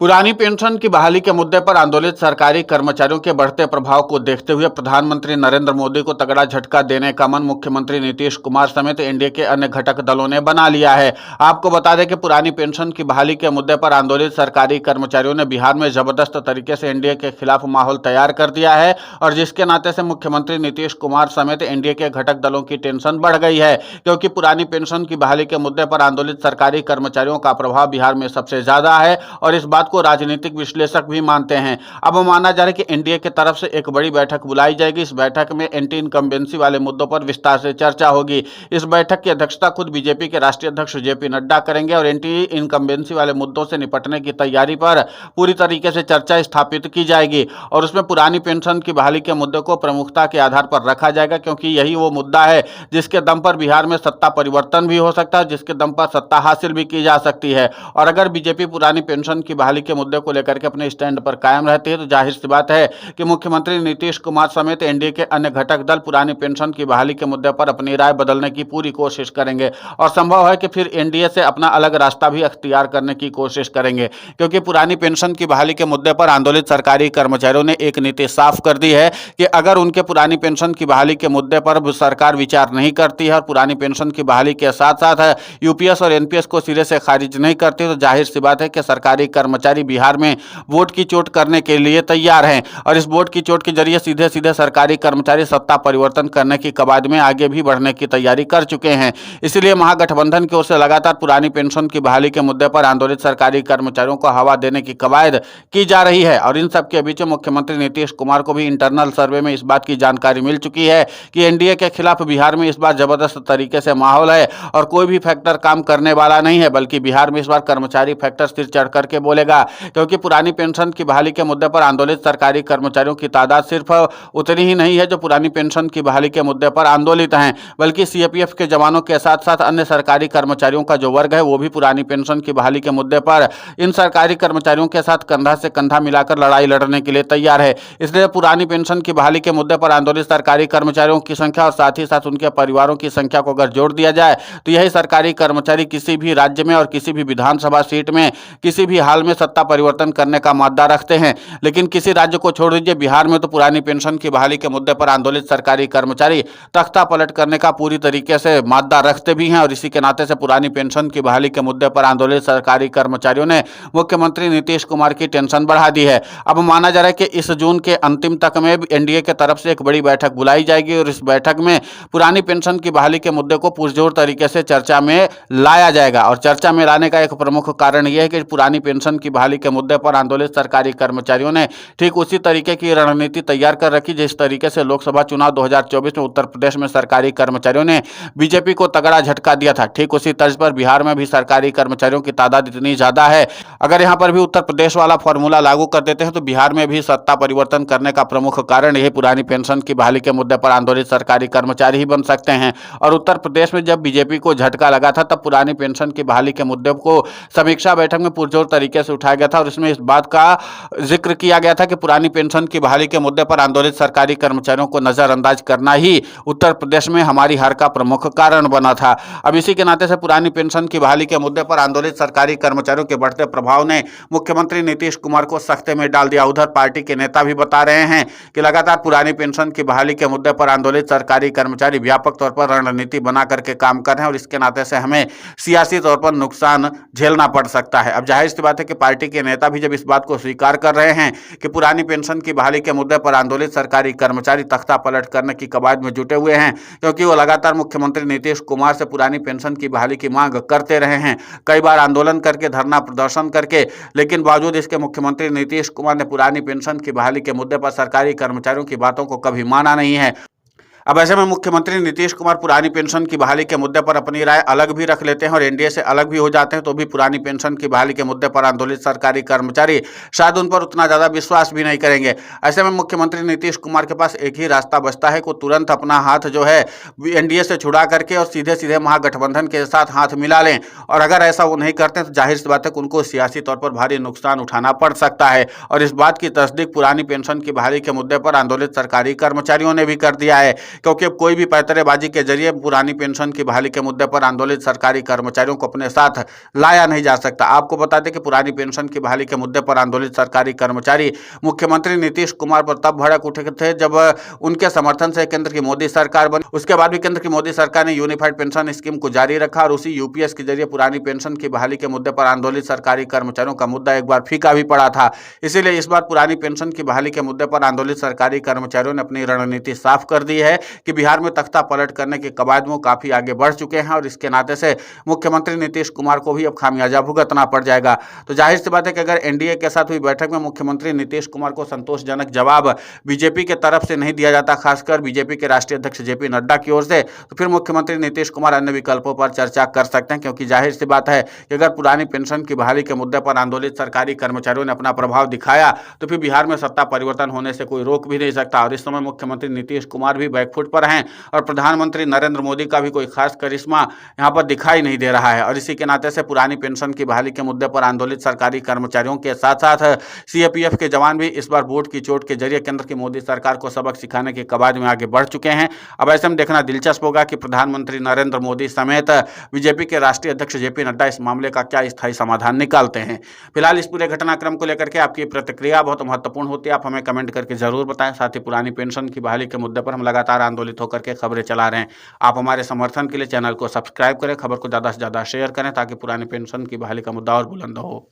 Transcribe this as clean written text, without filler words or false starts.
पुरानी पेंशन की बहाली के मुद्दे पर आंदोलित सरकारी कर्मचारियों के बढ़ते प्रभाव को देखते हुए प्रधानमंत्री नरेंद्र मोदी को तगड़ा झटका देने का मन मुख्यमंत्री नीतीश कुमार समेत एनडीए के अन्य घटक दलों ने बना लिया है। आपको बता दें कि पुरानी पेंशन की बहाली के मुद्दे पर आंदोलित सरकारी कर्मचारियों ने बिहार में जबरदस्त तरीके से एनडीए के खिलाफ माहौल तैयार कर दिया है और जिसके नाते से मुख्यमंत्री नीतीश कुमार समेत एनडीए के घटक दलों की टेंशन बढ़ गई है, क्योंकि पुरानी पेंशन की बहाली के मुद्दे पर आंदोलित सरकारी कर्मचारियों का प्रभाव बिहार में सबसे ज्यादा है और इस बात को राजनीतिक विश्लेषक भी मानते हैं। अब माना जा रहा है कि एनडीए की तरफ से एक बड़ी बैठक बुलाई जाएगी। इस बैठक में एंटी इनकम्बेंसी वाले मुद्दों पर विस्तार से चर्चा होगी। इस बैठक की अध्यक्षता खुद बीजेपी के राष्ट्रीय अध्यक्ष जेपी नड्डा करेंगे और एंटी इनकम्बेंसी वाले मुद्दों से निपटने की तैयारी पर पूरी तरीके से चर्चा स्थापित की जाएगी और उसमें पुरानी पेंशन की बहाली के मुद्दे को प्रमुखता के आधार पर रखा जाएगा, क्योंकि यही वो मुद्दा है जिसके दम पर बिहार में सत्ता परिवर्तन भी हो सकता है, जिसके दम पर सत्ता हासिल भी की जा सकती है। और अगर बीजेपी पुरानी पेंशन की बहाली के मुद्दे को लेकर के अपने स्टैंड पर कायम रहती है तो जाहिर सी बात है कि मुख्यमंत्री नीतीश कुमार समेत एनडीए के अन्य घटक दल पुरानी पेंशन की बहाली के मुद्दे पर अपनी राय बदलने की पूरी कोशिश करेंगे और संभव है कि फिर एनडीए से अपना अलग रास्ता भी अख्तियार करने की कोशिश करेंगे, क्योंकि पुरानी पेंशन की बहाली के मुद्दे पर आंदोलित सरकारी कर्मचारियों ने एक नीति साफ कर दी है कि अगर उनके पुरानी पेंशन की बहाली के मुद्दे पर सरकार विचार नहीं करती है और पुरानी पेंशन की बहाली के साथ साथ यूपीएस और एनपीएस को सिरे से खारिज नहीं करती तो जाहिर सी बात है कि सरकारी कर्मचारी बिहार में वोट की चोट करने के लिए तैयार हैं और इस वोट की चोट के जरिए सीधे सीधे सरकारी कर्मचारी सत्ता परिवर्तन करने की कवायद में आगे भी बढ़ने की तैयारी कर चुके हैं। इसलिए महागठबंधन की ओर से लगातार पुरानी पेंशन की बहाली के मुद्दे पर आंदोलित सरकारी कर्मचारियों को हवा देने की कवायद की जा रही है और इन सबके बीच मुख्यमंत्री नीतीश कुमार को भी इंटरनल सर्वे में इस बात की जानकारी मिल चुकी है कि एनडीए के खिलाफ बिहार में इस बार जबरदस्त तरीके से माहौल है और कोई भी फैक्टर काम करने वाला नहीं है, बल्कि बिहार में इस बार कर्मचारी फैक्टर सिर चढ़ करके बोलेगा, क्योंकि पुरानी पेंशन की बहाली के मुद्दे पर आंदोलित सरकारी कर्मचारियों की तादाद सिर्फ उतनी ही नहीं है जो पुरानी पेंशन की बहाली के मुद्दे पर आंदोलित हैं, बल्कि सीएपीएफ के जवानों के साथ साथ अन्य सरकारी कर्मचारियों का जो वर्ग है वो भी पुरानी पेंशन की बहाली के मुद्दे पर इन सरकारी कर्मचारियों के साथ कंधा से कंधा मिलाकर लड़ाई लड़ने के लिए तैयार है। इसलिए पुरानी पेंशन की बहाली के मुद्दे पर आंदोलित सरकारी कर्मचारियों की संख्या और साथ ही साथ उनके परिवारों की संख्या को अगर जोड़ दिया जाए तो यही सरकारी कर्मचारी किसी भी राज्य में और किसी भी विधानसभा सीट में किसी भी हाल में सत्ता परिवर्तन करने का मादा रखते हैं। लेकिन किसी राज्य को छोड़ दीजिए, बिहार में तो पुरानी पेंशन की बहाली के मुद्दे पर आंदोलित सरकारी कर्मचारी तख्ता पलट करने का पूरी तरीके से मादा रखते भी हैं और इसी के नाते से पुरानी पेंशन की बहाली के मुद्दे पर आंदोलित सरकारी कर्मचारियों ने मुख्यमंत्री नीतीश कुमार की टेंशन बढ़ा दी है। अब माना जा रहा है कि इस जून के अंतिम तक में एनडीए की तरफ से एक बड़ी बैठक बुलाई जाएगी और इस बैठक में पुरानी पेंशन की बहाली के मुद्दे को पुरजोर तरीके से चर्चा में लाया जाएगा और चर्चा में लाने का एक प्रमुख कारण यह है कि पुरानी पेंशन की बहाली के मुद्दे पर आंदोलित सरकारी कर्मचारियों ने ठीक उसी तरीके की रणनीति तैयार कर रखी जिस तरीके से लोकसभा चुनाव 2024 में उत्तर प्रदेश में सरकारी कर्मचारियों ने बीजेपी को तगड़ा झटका दिया था। ठीक उसी तर्ज पर बिहार में भी सरकारी कर्मचारियों की तादाद इतनी ज्यादा है, अगर यहां पर भी उत्तर प्रदेश वाला फॉर्मूला लागू कर देते हैं तो बिहार में भी सत्ता परिवर्तन करने का प्रमुख कारण यही पुरानी पेंशन की बहाली के मुद्दे पर आंदोलित सरकारी कर्मचारी ही बन सकते हैं। और उत्तर प्रदेश में जब बीजेपी को झटका लगा था तब पुरानी पेंशन की बहाली के मुद्दे को समीक्षा बैठक में पुरजोर तरीके से उठाया गया था और इसमें इस बात का जिक्र किया गया था कि पुरानी पेंशन की बहाली के मुद्दे पर आंदोलित सरकारी कर्मचारियों को नजरअंदाज करना ही उत्तर प्रदेश में हमारी हार का प्रमुख कारण बना था। अब इसी के नाते से पुरानी पेंशन की बहाली के मुद्दे पर आंदोलित सरकारी कर्मचारियों के बढ़ते प्रभाव ने मुख्यमंत्री नीतीश कुमार को सख्ते में डाल दिया। उधर पार्टी के नेता भी बता रहे हैं कि लगातार पुरानी पेंशन की बहाली के मुद्दे पर आंदोलित सरकारी कर्मचारी व्यापक तौर पर रणनीति बना करके काम कर रहे हैं और इसके नाते से हमें सियासी तौर पर नुकसान झेलना पड़ सकता है। अब जाहिर सी बात है कि पार्टी के नेता भी जब इस बात को स्वीकार कर रहे हैं कि पुरानी पेंशन की बहाली के मुद्दे पर आंदोलित सरकारी कर्मचारी तख्ता पलट करने की कवायद में जुटे हुए हैं, क्योंकि वो लगातार मुख्यमंत्री नीतीश कुमार से पुरानी पेंशन की बहाली की मांग करते रहे हैं, कई बार आंदोलन करके, धरना प्रदर्शन करके, लेकिन बावजूद इसके मुख्यमंत्री नीतीश कुमार ने पुरानी पेंशन की बहाली के मुद्दे पर सरकारी कर्मचारियों की बातों को कभी माना नहीं है। अब ऐसे में मुख्यमंत्री नीतीश कुमार पुरानी पेंशन की बहाली के मुद्दे पर अपनी राय अलग भी रख लेते हैं और एनडीए से अलग भी हो जाते हैं तो भी पुरानी पेंशन की बहाली के मुद्दे पर आंदोलित सरकारी कर्मचारी शायद उन पर उतना ज़्यादा विश्वास भी नहीं करेंगे। ऐसे में मुख्यमंत्री नीतीश कुमार के पास एक ही रास्ता बचता है कि तुरंत अपना हाथ जो है एनडीए से छुड़ा करके और सीधे सीधे महागठबंधन के साथ हाथ मिला लें और अगर ऐसा वो नहीं करते तो जाहिर सी बात है कि उनको सियासी तौर पर भारी नुकसान उठाना पड़ सकता है और इस बात की तस्दीक पुरानी पेंशन की बहाली के मुद्दे पर आंदोलित सरकारी कर्मचारियों ने भी कर दिया है क्योंकि अब कोई भी पैंतरेबाजी के जरिए पुरानी पेंशन की बहाली के मुद्दे पर आंदोलित सरकारी कर्मचारियों को अपने साथ लाया नहीं जा सकता। आपको बता दें कि पुरानी पेंशन की बहाली के मुद्दे पर आंदोलित सरकारी कर्मचारी मुख्यमंत्री नीतीश कुमार पर तब भड़क उठे थे जब उनके समर्थन से केंद्र की मोदी सरकार बनी। उसके बाद भी केंद्र की मोदी सरकार ने यूनिफाइड पेंशन स्कीम को जारी रखा और उसी यूपीएस के जरिए पुरानी पेंशन की बहाली के मुद्दे पर आंदोलित सरकारी कर्मचारियों का मुद्दा एक बार फीका भी पड़ा था। इसीलिए इस बार पुरानी पेंशन की बहाली के मुद्दे पर आंदोलित सरकारी कर्मचारियों ने अपनी रणनीति साफ कर दी है कि बिहार में तख्ता पलट करने के कवायद में काफी आगे बढ़ चुके हैं और इसके नाते से मुख्यमंत्री नीतीश कुमार को भी अब खामियाजा भुगतना पड़ जाएगा। तो जाहिर सी बात है कि अगर एनडीए के साथ हुई बैठक में मुख्यमंत्री नीतीश कुमार को संतोषजनक जवाब बीजेपी के तरफ से नहीं दिया जाता, खासकर बीजेपी के राष्ट्रीय अध्यक्ष जेपी नड्डा की ओर से, तो फिर मुख्यमंत्री नीतीश कुमार अन्य विकल्पों पर चर्चा कर सकते हैं। क्योंकि जाहिर सी बात है कि अगर पुरानी पेंशन की बहाली के मुद्दे पर आंदोलित सरकारी कर्मचारियों ने अपना प्रभाव दिखाया तो फिर बिहार में सत्ता परिवर्तन होने से कोई रोक भी नहीं सकता। और इस समय मुख्यमंत्री नीतीश कुमार भी बैकफुट पर हैं और प्रधानमंत्री नरेंद्र मोदी का भी कोई खास करिश्मा यहाँ पर दिखाई नहीं दे रहा है। और इसी के नाते से पुरानी पेंशन की बहाली के मुद्दे पर आंदोलित सरकारी कर्मचारियों के साथ साथ सीएपीएफ के जवान भी इस बार वोट की चोट के जरिए केंद्र की मोदी सरकार को सबक सिखाने के कवायद में आगे बढ़ चुके हैं। अब ऐसे में देखना दिलचस्प होगा कि प्रधानमंत्री नरेंद्र मोदी समेत बीजेपी के राष्ट्रीय अध्यक्ष जेपी नड्डा इस मामले का क्या स्थायी समाधान निकालते हैं। फिलहाल इस पूरे घटनाक्रम को लेकर के आपकी प्रतिक्रिया बहुत महत्वपूर्ण होती है, आप हमें कमेंट करके जरूर बताएं। साथ ही पुरानी पेंशन की बहाली के मुद्दे पर हम लगातार आंदोलित होकर के खबरें चला रहे हैं। आप हमारे समर्थन के लिए चैनल को सब्सक्राइब करें, खबर को ज़्यादा से ज़्यादा शेयर करें ताकि पुरानी पेंशन की बहाली का मुद्दा और बुलंद हो।